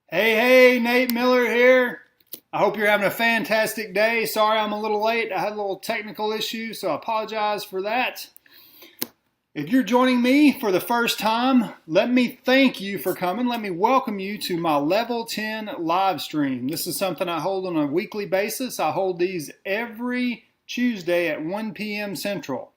Hey, Nate Miller here. I hope you're having a fantastic day. Sorry I'm a little late. I had a little technical issue, so I apologize for that. If you're joining me for the first time, let me thank you for coming. Let me welcome you to my Level 10 live stream. This is something I hold on a weekly basis. I hold these every Tuesday at 1 p.m. Central.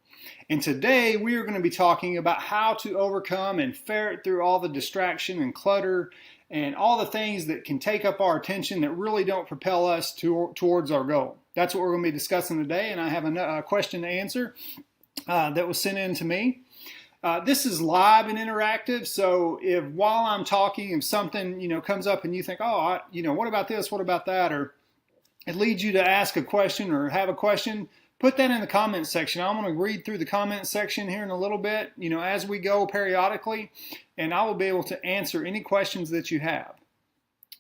And today we are going to be talking about how to overcome and ferret through all the distraction and clutter and all the things that can take up our attention that really don't propel us towards our goal. That's what we're going to be discussing today, and I have a question to answer that was sent in to me. This is live and interactive, so if while I'm talking, if something comes up and you think, what about this, what about that, or it leads you to ask a question or have a question, put that in the comments section. I'm going to read through the comments section here in a little bit, as we go periodically, and I will be able to answer any questions that you have.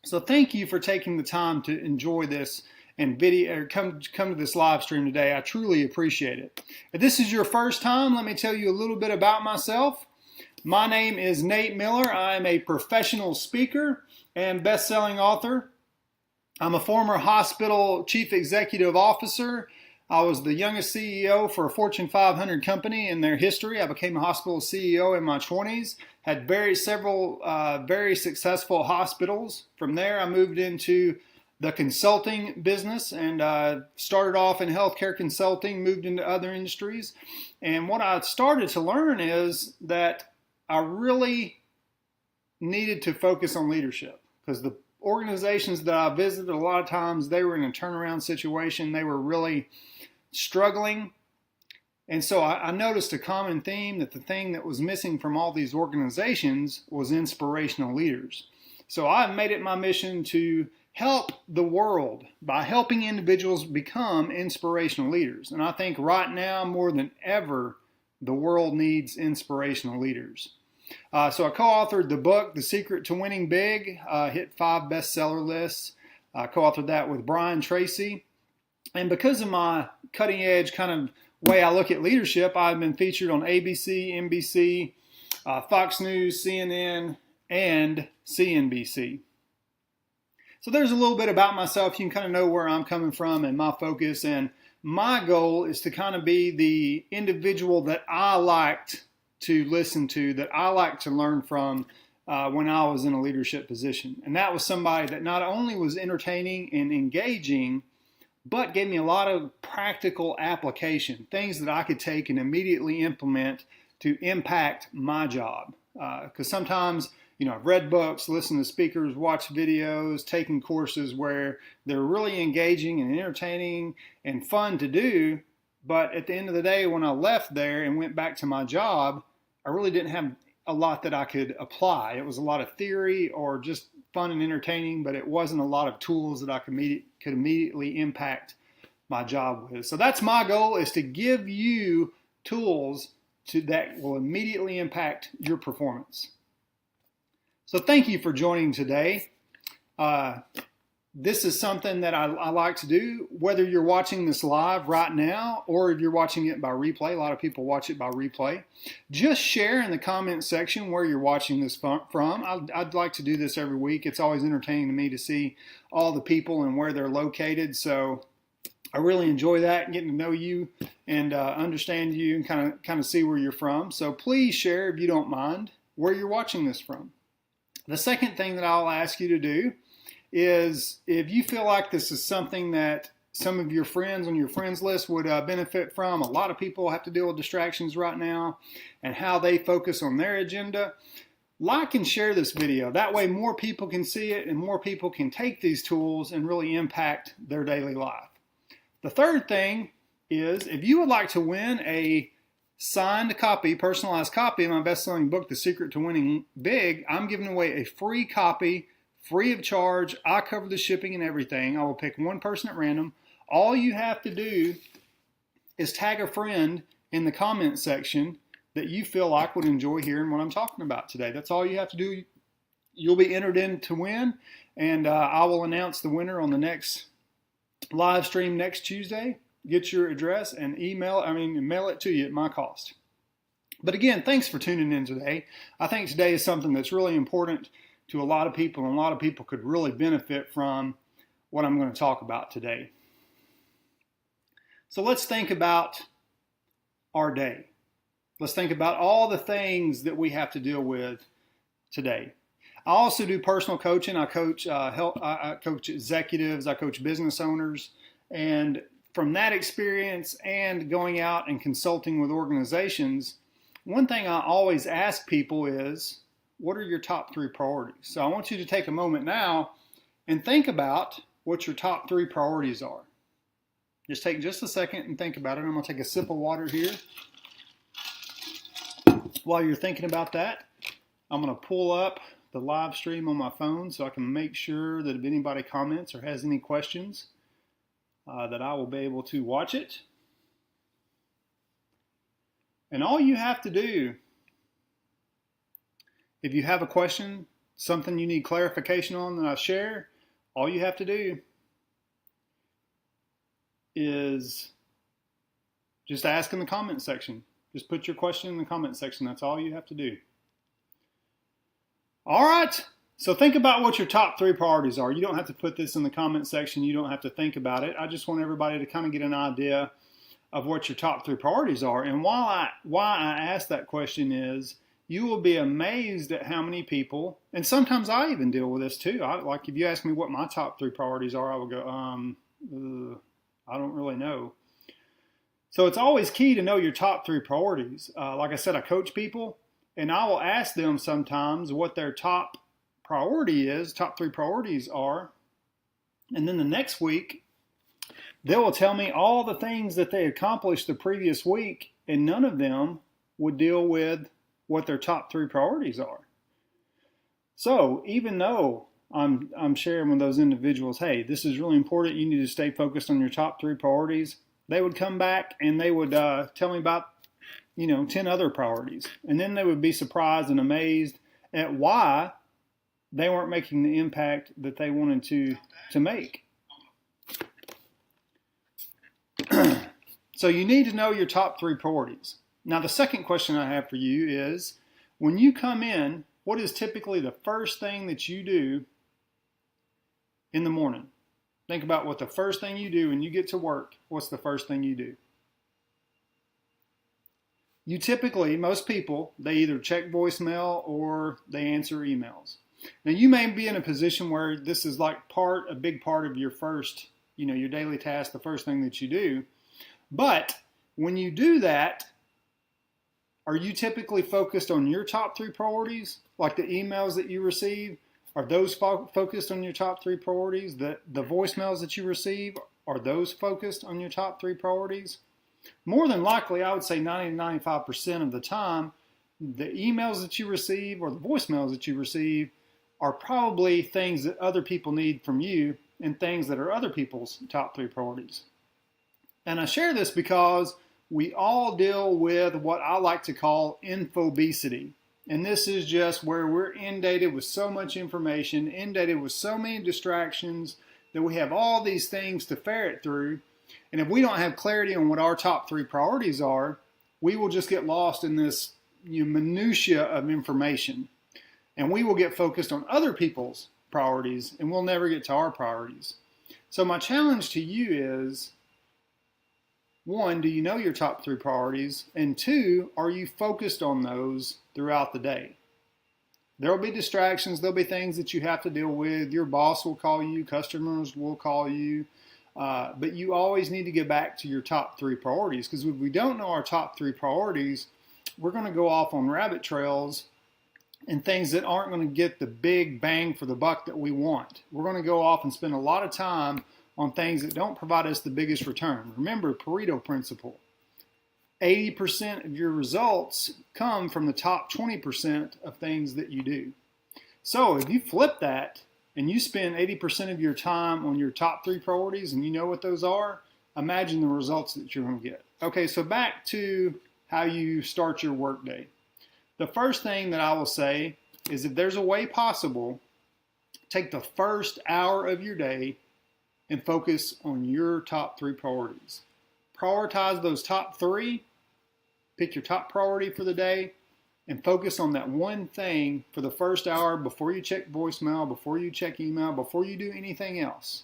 So thank you for taking the time to enjoy this and come to this live stream today. I truly appreciate it. If this is your first time, let me tell you a little bit about myself. My name is Nate Miller. I am a professional speaker and best-selling author. I'm a former hospital chief executive officer. I was the youngest CEO for a Fortune 500 company in their history. I became a hospital CEO in my 20s, had several very successful hospitals. From there, I moved into the consulting business and started off in healthcare consulting, moved into other industries. And what I started to learn is that I really needed to focus on leadership, because the organizations that I visited, a lot of times they were in a turnaround situation. They were really struggling. And so I noticed a common theme, that the thing that was missing from all these organizations was inspirational leaders. So I made it my mission to help the world by helping individuals become inspirational leaders. And I think right now more than ever, the world needs inspirational leaders. So I co-authored the book, The Secret to Winning Big, hit 5 bestseller lists. I co-authored that with Brian Tracy. And because of my cutting edge kind of way I look at leadership, I've been featured on ABC, NBC, Fox News, CNN, and CNBC. So there's a little bit about myself. You can kind of know where I'm coming from and my focus. And my goal is to kind of be the individual that I liked to listen to, that I liked to learn from when I was in a leadership position. And that was somebody that not only was entertaining and engaging, but gave me a lot of practical application, things that I could take and immediately implement to impact my job. Because sometimes, I've read books, listened to speakers, watched videos, taken courses where they're really engaging and entertaining and fun to do. But at the end of the day, when I left there and went back to my job, I really didn't have a lot that I could apply. It was a lot of theory or just fun and entertaining, but it wasn't a lot of tools that I could immediately impact my job with. So that's my goal, is to give you tools that will immediately impact your performance. So thank you for joining today. This is something that I like to do, whether you're watching this live right now or if you're watching it by replay. A lot of people watch it by replay. Just share in the comment section where you're watching this from. I'd like to do this every week. It's always entertaining to me to see all the people and where they're located. So I really enjoy that, getting to know you and understand you and kind of see where you're from. So please share, if you don't mind, where you're watching this from. The second thing that I'll ask you to do is, if you feel like this is something that some of your friends on your friends list would benefit from. A lot of people have to deal with distractions right now and how they focus on their agenda. Like and share this video. That way more people can see it and more people can take these tools and really impact their daily life. The third thing is, if you would like to win a signed copy, personalized copy of my best-selling book, The Secret to Winning Big, I'm giving away a free copy, free of charge. I cover the shipping and everything. I will pick one person at random. All you have to do is tag a friend in the comment section that you feel like would enjoy hearing what I'm talking about today. That's all you have to do. You'll be entered in to win, and I will announce the winner on the next live stream next Tuesday. Get your address and mail it to you at my cost. But again, thanks for tuning in today. I think today is something that's really important to a lot of people, and a lot of people could really benefit from what I'm going to talk about today. So let's think about our day. Let's think about all the things that we have to deal with today. I also do personal coaching. I coach I coach executives. I coach business owners. And from that experience and going out and consulting with organizations, one thing I always ask people is, what are your top 3 priorities? So I want you to take a moment now and think about what your top 3 priorities are. Just take just a second and think about it. I'm going to take a sip of water here. While you're thinking about that, I'm going to pull up the live stream on my phone so I can make sure that if anybody comments or has any questions, that I will be able to watch it. And all you have to do, if you have a question, something you need clarification on that I share, all you have to do is just ask in the comment section. Just put your question in the comment section. That's all you have to do. All right. So think about what your top 3 priorities are. You don't have to put this in the comment section. You don't have to think about it. I just want everybody to kind of get an idea of what your top 3 priorities are. And why I ask that question is, you will be amazed at how many people, and sometimes I even deal with this too. Like if you ask me what my top 3 priorities are, I will go, I don't really know. So it's always key to know your top 3 priorities. Like I said, I coach people, and I will ask them sometimes what their top priority is, top 3 priorities are. And then the next week, they will tell me all the things that they accomplished the previous week, and none of them would deal with what their top 3 priorities are. So even though I'm sharing with those individuals, hey, this is really important, you need to stay focused on your top 3 priorities, they would come back and they would tell me about 10 other priorities. And then they would be surprised and amazed at why they weren't making the impact that they wanted to make. So you need to know your top 3 priorities. Now the second question I have for you is, when you come in, what is typically the first thing that you do in the morning? Think about what the first thing you do when you get to work. What's the first thing you do? You typically, most people, they either check voicemail or they answer emails. Now you may be in a position where this is like a big part of your first, your daily task, the first thing that you do. But when you do that, are you typically focused on your top 3 priorities? Like the emails that you receive, are those focused on your top 3 priorities? The voicemails that you receive, are those focused on your top 3 priorities? More than likely, I would say 90 to 95% of the time, the emails that you receive or the voicemails that you receive are probably things that other people need from you and things that are other people's top 3 priorities. And I share this because we all deal with what I like to call infobesity. And this is just where we're inundated with so much information, inundated with so many distractions, that we have all these things to ferret through. And if we don't have clarity on what our top 3 priorities are, we will just get lost in this minutia of information. And we will get focused on other people's priorities, and we'll never get to our priorities. So my challenge to you is, 1, do you know your top 3 priorities? And 2, are you focused on those throughout the day? There will be distractions. There'll be things that you have to deal with. Your boss will call you. Customers will call you. But you always need to get back to your top 3 priorities, because if we don't know our top 3 priorities, we're going to go off on rabbit trails and things that aren't going to get the big bang for the buck that we want. We're going to go off and spend a lot of time on things that don't provide us the biggest return. Remember Pareto principle. 80% of your results come from the top 20% of things that you do. So if you flip that and you spend 80% of your time on your top 3 priorities and you know what those are, imagine the results that you're going to get. Okay, so back to how you start your workday. The first thing that I will say is, if there's a way possible, take the first hour of your day and focus on your top 3 priorities. Prioritize those top 3, pick your top priority for the day, and focus on that one thing for the first hour before you check voicemail, before you check email, before you do anything else.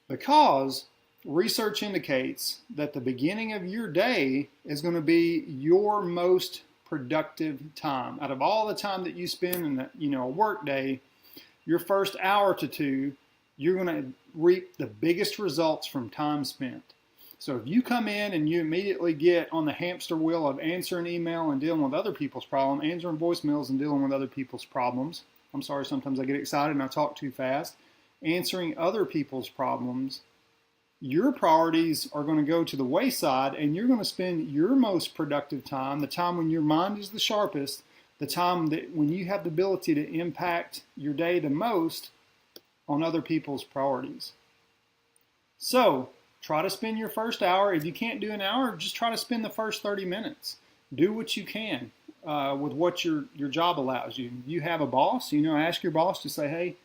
Because research indicates that the beginning of your day is going to be your most productive time. Out of all the time that you spend in a work day, your first hour to two, you're going to reap the biggest results from time spent. So if you come in and you immediately get on the hamster wheel of answering email and dealing with other people's problems, answering voicemails and dealing with other people's problems, I'm sorry, sometimes I get excited and I talk too fast, answering other people's problems, your priorities are going to go to the wayside, and you're going to spend your most productive time, the time when your mind is the sharpest, the time that when you have the ability to impact your day the most, on other people's priorities. So try to spend your first hour. If you can't do an hour, just try to spend the first 30 minutes. Do what you can with what your job allows you. If you have a boss, ask your boss to say, hey,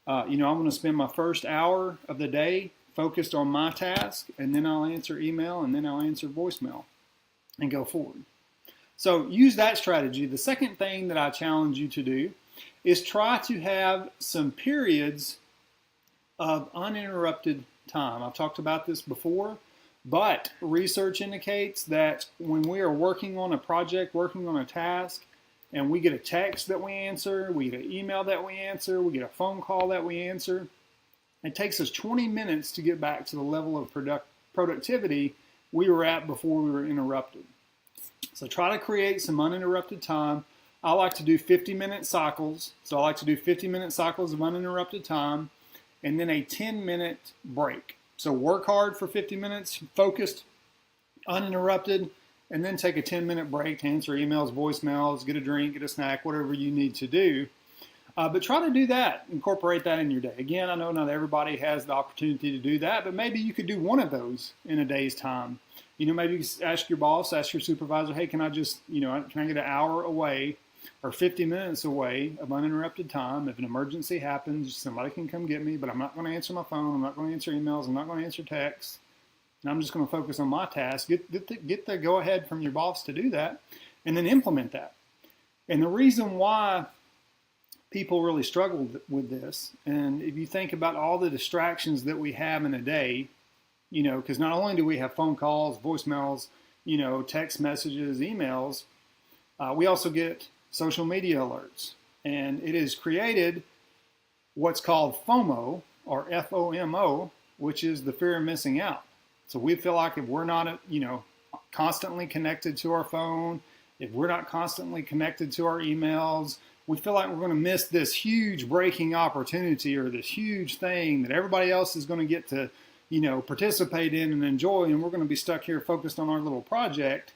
I'm going to spend my first hour of the day focused on my task, and then I'll answer email, and then I'll answer voicemail, and go forward. So use that strategy. The second thing that I challenge you to do is try to have some periods of uninterrupted time. I've talked about this before, but research indicates that when we are working on a project, working on a task, and we get a text that we answer, we get an email that we answer, we get a phone call that we answer, it takes us 20 minutes to get back to the level of productivity we were at before we were interrupted. So try to create some uninterrupted time. I like to do 50-minute cycles. So I like to do 50-minute cycles of uninterrupted time and then a 10-minute break. So work hard for 50 minutes, focused, uninterrupted, and then take a 10-minute break to answer emails, voicemails, get a drink, get a snack, whatever you need to do. But try to do that, incorporate that in your day. Again, I know not everybody has the opportunity to do that, but maybe you could do one of those in a day's time. Maybe you ask your boss, ask your supervisor, hey, can I get an hour away or 50 minutes away of uninterrupted time? If an emergency happens, somebody can come get me, but I'm not going to answer my phone, I'm not going to answer emails, I'm not going to answer texts, and I'm just going to focus on my task. Get the go-ahead from your boss to do that, and then implement that. And the reason why people really struggle with this, and if you think about all the distractions that we have in a day, because not only do we have phone calls, voicemails, text messages, emails, we also get social media alerts. And it has created what's called FOMO, or FOMO, which is the fear of missing out. So we feel like if we're not, constantly connected to our phone, if we're not constantly connected to our emails, we feel like we're going to miss this huge breaking opportunity or this huge thing that everybody else is going to get to, participate in and enjoy, and we're going to be stuck here focused on our little project.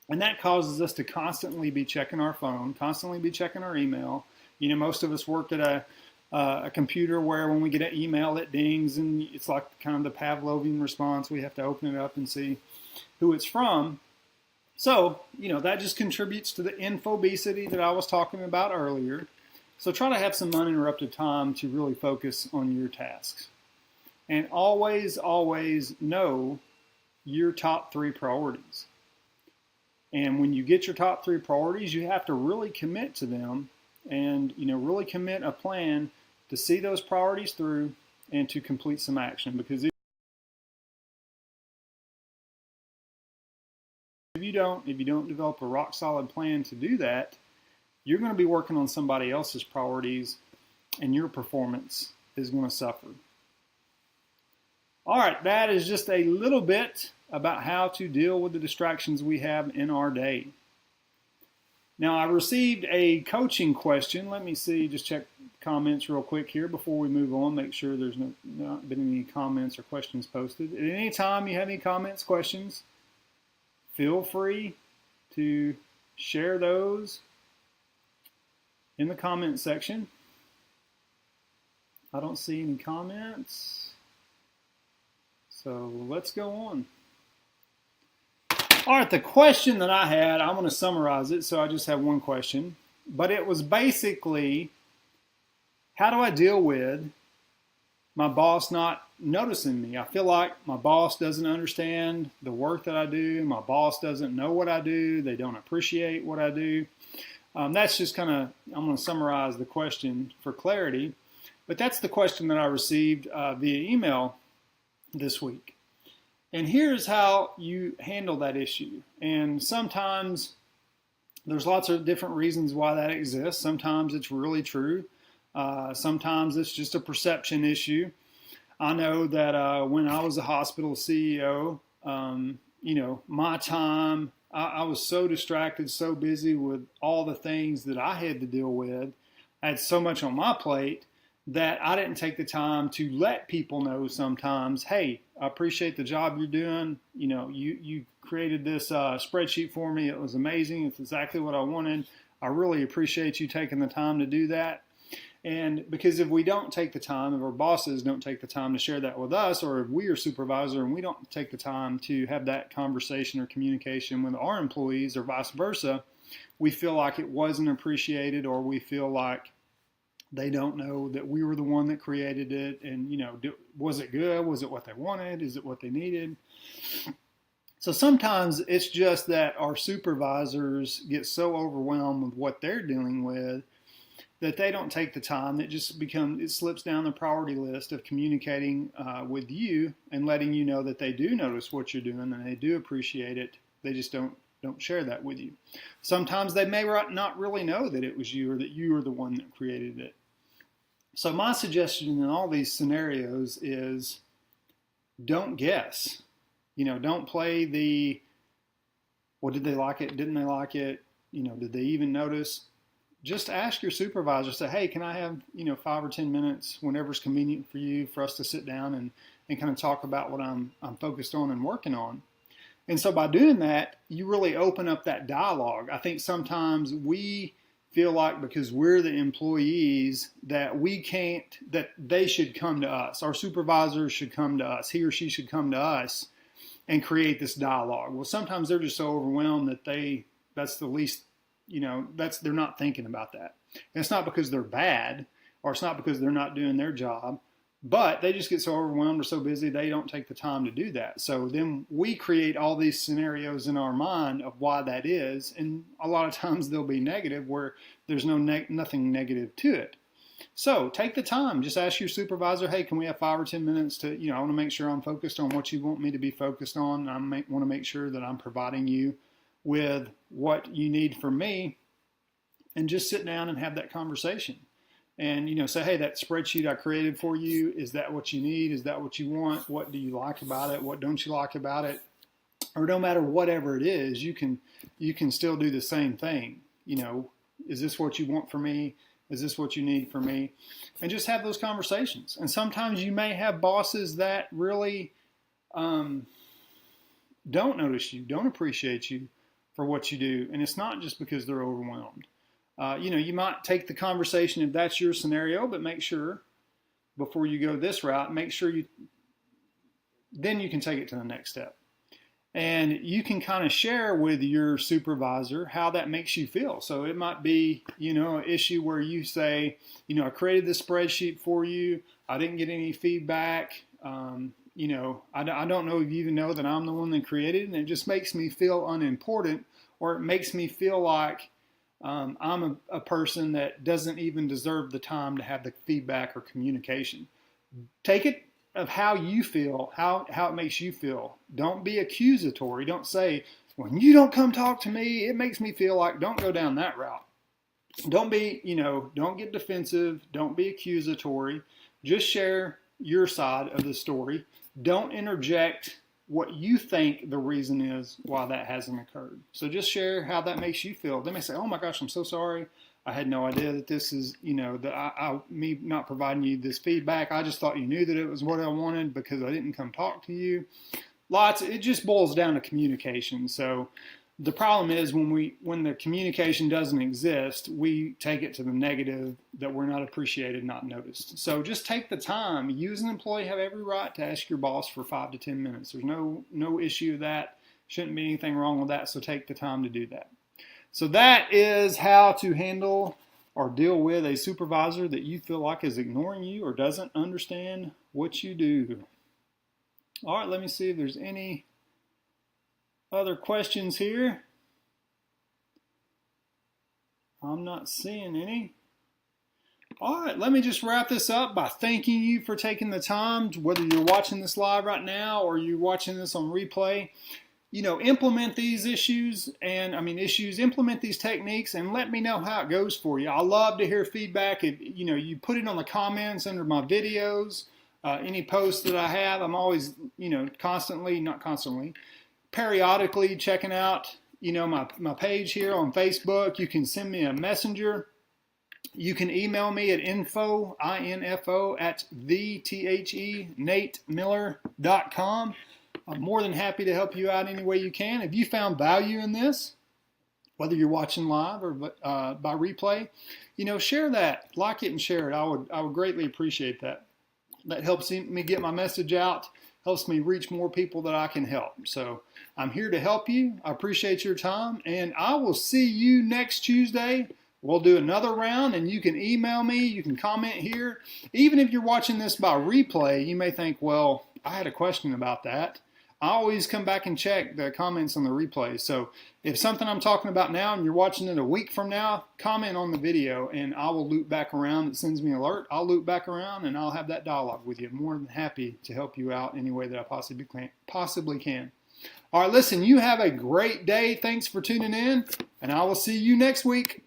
And that causes us to constantly be checking our phone, constantly be checking our email. Most of us work at a computer where when we get an email, it dings, and it's like kind of the Pavlovian response. We have to open it up and see who it's from. So, that just contributes to the infobesity that I was talking about earlier. So try to have some uninterrupted time to really focus on your tasks. And always, always know your top 3 priorities. And when you get your top 3 priorities, you have to really commit to them and, really commit a plan to see those priorities through and to complete some action. Because if you don't develop a rock solid plan to do that, you're going to be working on somebody else's priorities and your performance is going to suffer. All right, that is just a little bit about how to deal with the distractions we have in our day. Now, I received a coaching question. Let me see, just check comments real quick here before we move on, make sure there's not been any comments or questions posted. At any time you have any comments, questions, feel free to share those in the comment section. I don't see any comments, so let's go on. All right, the question that I had, I'm going to summarize it, so I just have one question. But it was basically, how do I deal with my boss not noticing me. I feel like my boss doesn't understand the work that I do. My boss doesn't know what I do. They don't appreciate what I do. That's just kind of, I'm going to summarize the question for clarity. But that's the question that I received via email this week. And here's how you handle that issue. And sometimes there's lots of different reasons why that exists. Sometimes it's really true. Sometimes it's just a perception issue. I know that when I was a hospital CEO, my time, I was so distracted, so busy with all the things that I had to deal with. I had so much on my plate that I didn't take the time to let people know sometimes, hey, I appreciate the job you're doing. You created this spreadsheet for me. It was amazing. It's exactly what I wanted. I really appreciate you taking the time to do that. And because if we don't take the time, if our bosses don't take the time to share that with us, or if we are supervisor and we don't take the time to have that conversation or communication with our employees or vice versa, we feel like it wasn't appreciated, or we feel like they don't know that we were the one that created it. And, was it good? Was it what they wanted? Is it what they needed? So sometimes it's just that our supervisors get so overwhelmed with what they're dealing with that they don't take the time. It slips down the priority list of communicating with you and letting you know that they do notice what you're doing and they do appreciate it. They just don't share that with you. Sometimes they may not really know that it was you or that you were the one that created it. So my suggestion in all these scenarios is don't guess. Don't play the, well, did they like it? Didn't they like it? Did they even notice? Just ask your supervisor, say, hey, can I have, 5 or 10 minutes whenever's convenient for you for us to sit down and kind of talk about what I'm focused on and working on. And so by doing that, you really open up that dialogue. I think sometimes we feel like because we're the employees that that they should come to us. Our supervisors should come to us. He or she should come to us and create this dialogue. Well, sometimes they're just so overwhelmed that that's the least, they're not thinking about that. And it's not because they're bad, or it's not because they're not doing their job, but they just get so overwhelmed or so busy they don't take the time to do that. So then we create all these scenarios in our mind of why that is, and a lot of times they'll be negative where there's nothing negative to it. So take the time. Just ask your supervisor, hey, can we have 5 or 10 minutes to, I want to make sure I'm focused on what you want me to be focused on. I want to make sure that I'm providing you with what you need from me, and just sit down and have that conversation. And, say, hey, that spreadsheet I created for you, is that what you need? Is that what you want? What do you like about it? What don't you like about it? Or no matter whatever it is, you can still do the same thing. Is this what you want from me? Is this what you need from me? And just have those conversations. And sometimes you may have bosses that really don't notice you, don't appreciate you for what you do. And it's not just because they're overwhelmed. You might take the conversation if that's your scenario, but make sure before you go this route, then you can take it to the next step. And you can kind of share with your supervisor how that makes you feel. So it might be, an issue where you say, I created this spreadsheet for you. I didn't get any feedback. I don't know if you even know that I'm the one that created it, and it just makes me feel unimportant, or it makes me feel like I'm a person that doesn't even deserve the time to have the feedback or communication. Take it of how you feel, how it makes you feel. Don't be accusatory. Don't say, when you don't come talk to me, it makes me feel like. Don't go down that route. Don't be, don't get defensive. Don't be accusatory. Just share your side of the story. Don't interject what you think the reason is why that hasn't occurred. So just share how that makes you feel. They may say, oh my gosh, I'm so sorry. I had no idea that this is, me not providing you this feedback. I just thought you knew that it was what I wanted because I didn't come talk to you. It just boils down to communication. So the problem is when the communication doesn't exist, we take it to the negative, that we're not appreciated, not noticed. So just take the time. You as an employee have every right to ask your boss for 5 to 10 minutes. There's no issue with that. Shouldn't be anything wrong with that. So take the time to do that. So that is how to handle or deal with a supervisor that you feel like is ignoring you or doesn't understand what you do. All right, let me see if there's any other questions here. I'm not seeing any. All right, let me just wrap this up by thanking you for taking the time, whether you're watching this live right now or you're watching this on replay. Implement these implement these techniques and let me know how it goes for you. I love to hear feedback. If you put it on the comments under my videos, any posts that I have, I'm always, periodically checking out, my page here on Facebook. You can send me a messenger. You can email me at info at natemiller.com. I'm more than happy to help you out any way you can. If you found value in this, whether you're watching live or by replay, share that, like it and share it. I would greatly appreciate that. That helps me get my message out, helps me reach more people that I can help. So I'm here to help you. I appreciate your time, and I will see you next Tuesday. We'll do another round, and you can email me, you can comment here. Even if you're watching this by replay, you may think, well, I had a question about that. I always come back and check the comments on the replay. So if something I'm talking about now and you're watching it a week from now, comment on the video and I will loop back around. It sends me an alert. I'll loop back around and I'll have that dialogue with you. I'm more than happy to help you out any way that I possibly can. All right, listen, you have a great day. Thanks for tuning in, and I will see you next week.